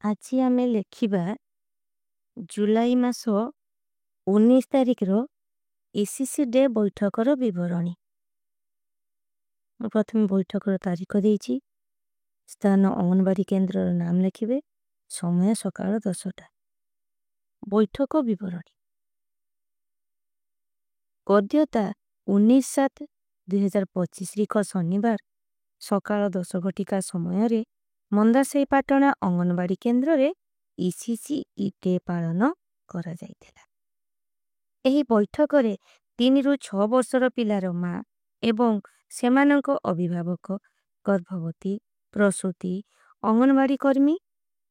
আজি आमे लेखिबा जुलाई मास 19 तारिख रो एसीसी डे बैठकर विवरणी। ମୁଁ ପ୍ରଥମେ ବୈଠକର ତାରିଖ ଦେଇଛି। ସ୍ଥାନ ଅଙ୍ଗନବାଡି କେନ୍ଦ୍ରର ନାମ ଲେଖିବେ। ସମୟ ସକାଳ 10ଟା। ବୈଠକ ବିବରଣୀ। ଗଦ୍ୟତା 19/7/2025 ରିଖ ଶନିବାର ସକାଳ 10 ଘଟିକା ସମୟରେ ମନ୍ଦାସାଇ ପାଟଣା ଅଙ୍ଗନବାଡି କେନ୍ଦ୍ରରେ ଇସିସି ଡେ ପାଳନ କରାଯାଇଥିଲା। ଏହି ବୈଠକରେ 3 ରୁ 6 ବର୍ଷର ପିଲାର ମା ଏବଂ ସେମାନଙ୍କ ଅଭିଭାବକ, ଗର୍ଭବତୀ, ପ୍ରସୂତି, ଅଙ୍ଗନବାଡି କର୍ମୀ,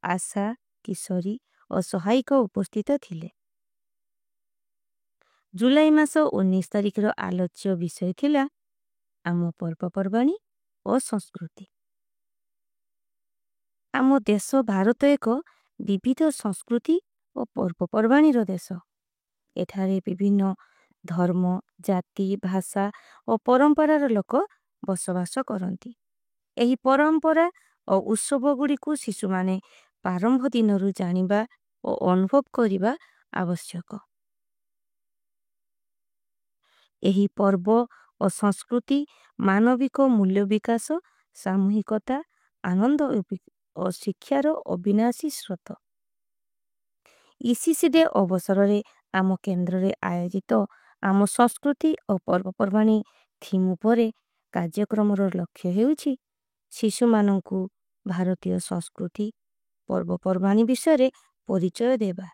ଆଶା, କିଶୋରୀ ଓ ସହାୟିକ ଉପସ୍ଥିତ ଥିଲେ। ଜୁଲାଇ ମାସ 19 ତାରିଖର ଆଲୋଚ୍ୟ ବିଷୟ ଥିଲା ଆମ ପର୍ବପର୍ବାଣୀ ଓ ସଂସ୍କୃତି। ଆମ ଦେଶ ଭାରତ ଏକ ବିବିଧ ସଂସ୍କୃତି ଓ ପର୍ବପର୍ବାଣୀର ଦେଶ। ଏଠାରେ ବିଭିନ୍ନ ଧର୍ମ, ଜାତି, ଭାଷା ଓ ପରମ୍ପରାର ଲୋକ ବସବାସ କରନ୍ତି। ଏହି ପରମ୍ପରା ଓ ଉତ୍ସବ ଗୁଡ଼ିକୁ ଶିଶୁମାନେ ପ୍ରାରମ୍ଭ ଦିନରୁ ଜାଣିବା ଓ ଅନୁଭବ କରିବା ଆବଶ୍ୟକ। ଏହି ପର୍ବ ଓ ସଂସ୍କୃତି ମାନବିକ ମୂଲ୍ୟ ବିକାଶ, ସାମୂହିକତା, ଆନନ୍ଦ ଓ ଶିକ୍ଷାର ଅବିନାଶୀ ସ୍ରୋତ। ଇସିସି ଡେ ଅବସରରେ ଆମ କେନ୍ଦ୍ରରେ ଆୟୋଜିତ ଆମ ସଂସ୍କୃତି ଓ ପର୍ବପର୍ବାଣୀ ଥିମ୍ ଉପରେ କାର୍ଯ୍ୟକ୍ରମର ଲକ୍ଷ୍ୟ ହେଉଛି ଶିଶୁମାନଙ୍କୁ ଭାରତୀୟ ସଂସ୍କୃତି, ପର୍ବପର୍ବାଣୀ ବିଷୟରେ ପରିଚୟ ଦେବା।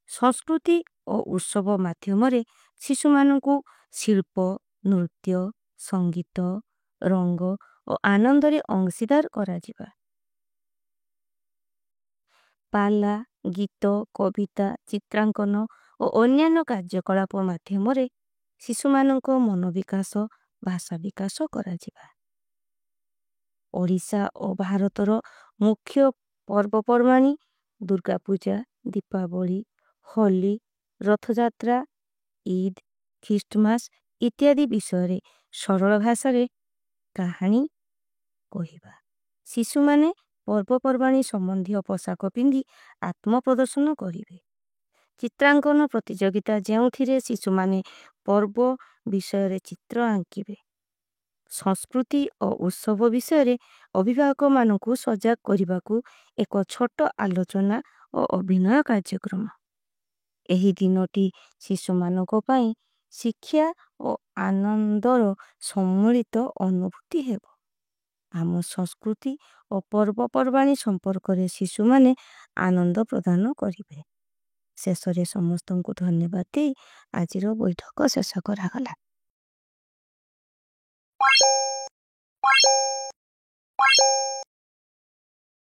ସଂସ୍କୃତି ଓ ଉତ୍ସବ ମାଧ୍ୟମରେ ଶିଶୁମାନଙ୍କୁ ଶିଳ୍ପ, ନୃତ୍ୟ, ସଙ୍ଗୀତ, ରଙ୍ଗ ଓ ଆନନ୍ଦରେ ଅଂଶୀଦାର କରାଯିବା। ପାଲା, ଗୀତ, କବିତା, ଚିତ୍ରାଙ୍କନ ଓ ଅନ୍ୟାନ୍ୟ କାର୍ଯ୍ୟକଳାପ ମାଧ୍ୟମରେ ଶିଶୁମାନଙ୍କ ମନୋବିକାଶ, ଭାଷା ବିକାଶ କରାଯିବା। ଓଡ଼ିଶା ଓ ଭାରତର ମୁଖ୍ୟ ପର୍ବପର୍ବାଣୀ ଦୁର୍ଗା ପୂଜା, ଦୀପାବଳି, ହୋଲି, ରଥଯାତ୍ରା, ଇଦ୍, ଖ୍ରୀଷ୍ଟମାସ ଇତ୍ୟାଦି ବିଷୟରେ ସରଳ ଭାଷାରେ କାହାଣୀ କହିବା। ଶିଶୁମାନେ ପର୍ବପର୍ବାଣୀ ସମ୍ବନ୍ଧୀୟ ପୋଷାକ ପିନ୍ଧି ଆତ୍ମ ପ୍ରଦର୍ଶନ କରିବେ। ଚିତ୍ରାଙ୍କନ ପ୍ରତିଯୋଗିତା ଯେଉଁଥିରେ ଶିଶୁମାନେ ପର୍ବ ବିଷୟରେ ଚିତ୍ର ଆଙ୍କିବେ। ସଂସ୍କୃତି ଓ ଉତ୍ସବ ବିଷୟରେ ଅଭିଭାବକମାନଙ୍କୁ ସଜାଗ କରିବାକୁ ଏକ ଛୋଟ ଆଲୋଚନା ଓ ଅଭିନୟ କାର୍ଯ୍ୟକ୍ରମ। ଏହି ଦିନଟି ଶିଶୁମାନଙ୍କ ପାଇଁ ଶିକ୍ଷା ଓ ଆନନ୍ଦର ସମ୍ମିଳିତ ଅନୁଭୂତି ହେବ। ଆମ ସଂସ୍କୃତି ଓ ପର୍ବପର୍ବାଣୀ ସମ୍ପର୍କରେ ଶିଶୁମାନେ ଆନନ୍ଦ ପ୍ରଦାନ କରିବେ। ଶେଷରେ ସମସ୍ତଙ୍କୁ ଧନ୍ୟବାଦ ଦେଇ ଆଜିର ବୈଠକ ଶେଷ କରାଗଲା।